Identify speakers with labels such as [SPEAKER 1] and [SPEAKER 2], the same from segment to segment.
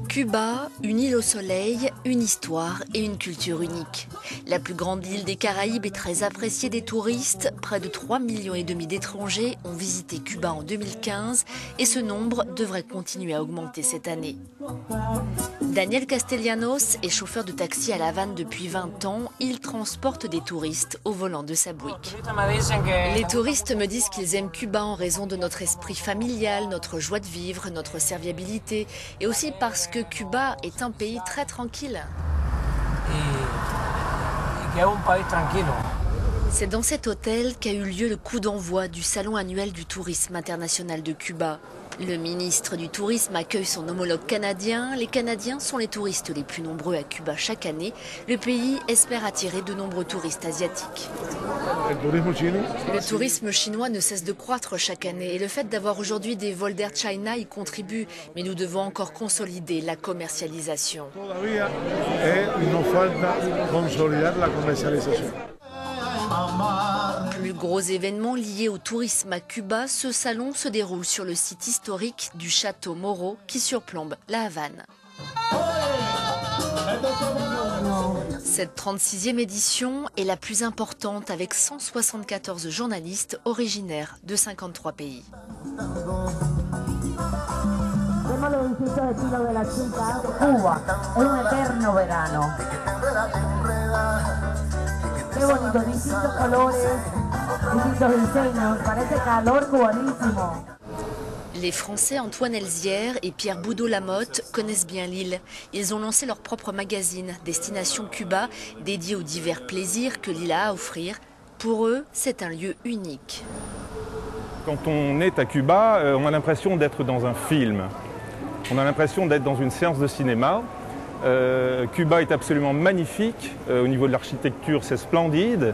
[SPEAKER 1] Cuba, une île au soleil, une histoire et une culture unique. La plus grande île des Caraïbes est très appréciée des touristes. Près de 3,5 millions d'étrangers ont visité Cuba en 2015 et ce nombre devrait continuer à augmenter cette année. Daniel Castellanos est chauffeur de taxi à La Havane depuis 20 ans. Il transporte des touristes au volant de sa Buick. Les touristes me disent qu'ils aiment Cuba en raison de notre esprit familial, notre joie de vivre, notre serviabilité et aussi parce que Cuba est un pays très tranquille. C'est dans cet hôtel qu'a eu lieu le coup d'envoi du Salon annuel du tourisme international de Cuba. Le ministre du Tourisme accueille son homologue canadien. Les Canadiens sont les touristes les plus nombreux à Cuba chaque année. Le pays espère attirer de nombreux touristes asiatiques. Le tourisme chinois ne cesse de croître chaque année et le fait d'avoir aujourd'hui des vols d'Air China y contribue. Mais nous devons encore consolider la commercialisation. Plus gros événement lié au tourisme à Cuba, ce salon se déroule sur le site historique du château Moro qui surplombe La Havane. Cette 36e édition est la plus importante avec 174 journalistes originaires de 53 pays.
[SPEAKER 2] Qué bonito, distintos colores, distintos diseños, parece calor cubanísimo.
[SPEAKER 1] Les Français Antoine Elzière et Pierre Boudot-Lamotte connaissent bien l'île. Ils ont lancé leur propre magazine, Destination Cuba, dédié aux divers plaisirs que l'île a à offrir. Pour eux, c'est un lieu unique.
[SPEAKER 3] Quand on est à Cuba, on a l'impression d'être dans un film. On a l'impression d'être dans une séance de cinéma. Cuba est absolument magnifique, au niveau de l'architecture c'est splendide,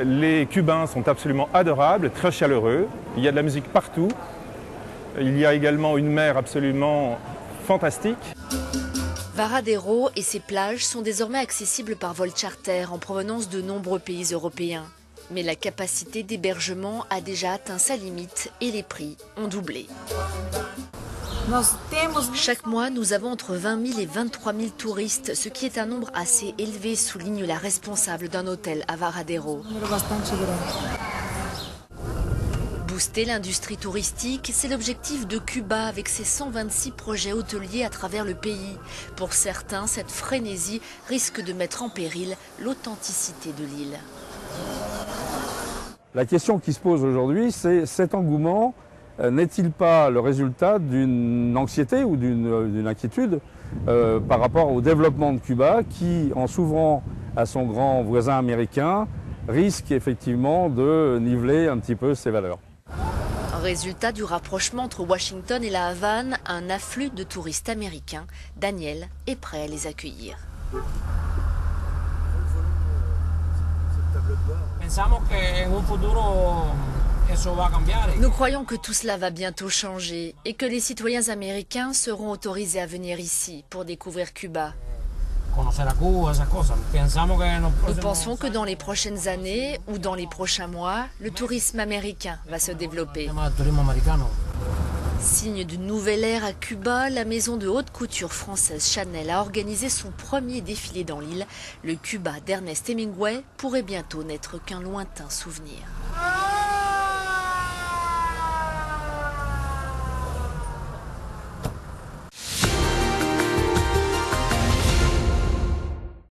[SPEAKER 3] les Cubains sont absolument adorables, très chaleureux, il y a de la musique partout, il y a également une mer absolument fantastique.
[SPEAKER 1] Varadero et ses plages sont désormais accessibles par vol charter en provenance de nombreux pays européens. Mais la capacité d'hébergement a déjà atteint sa limite et les prix ont doublé. Chaque mois, nous avons entre 20 000 et 23 000 touristes, ce qui est un nombre assez élevé, souligne la responsable d'un hôtel à Varadero. Booster l'industrie touristique, c'est l'objectif de Cuba avec ses 126 projets hôteliers à travers le pays. Pour certains, cette frénésie risque de mettre en péril l'authenticité de l'île.
[SPEAKER 4] La question qui se pose aujourd'hui, c'est cet engouement n'est-il pas le résultat d'une anxiété ou d'une inquiétude par rapport au développement de Cuba qui, en s'ouvrant à son grand voisin américain, risque effectivement de niveler un petit peu ses valeurs.
[SPEAKER 1] Résultat du rapprochement entre Washington et La Havane, un afflux de touristes américains. Daniel est prêt à les accueillir. Nous croyons que tout cela va bientôt changer et que les citoyens américains seront autorisés à venir ici pour découvrir Cuba. Nous pensons que dans les prochaines années ou dans les prochains mois, le tourisme américain va se développer. Signe d'une nouvelle ère à Cuba, la maison de haute couture française Chanel a organisé son premier défilé dans l'île. Le Cuba d'Ernest Hemingway pourrait bientôt n'être qu'un lointain souvenir.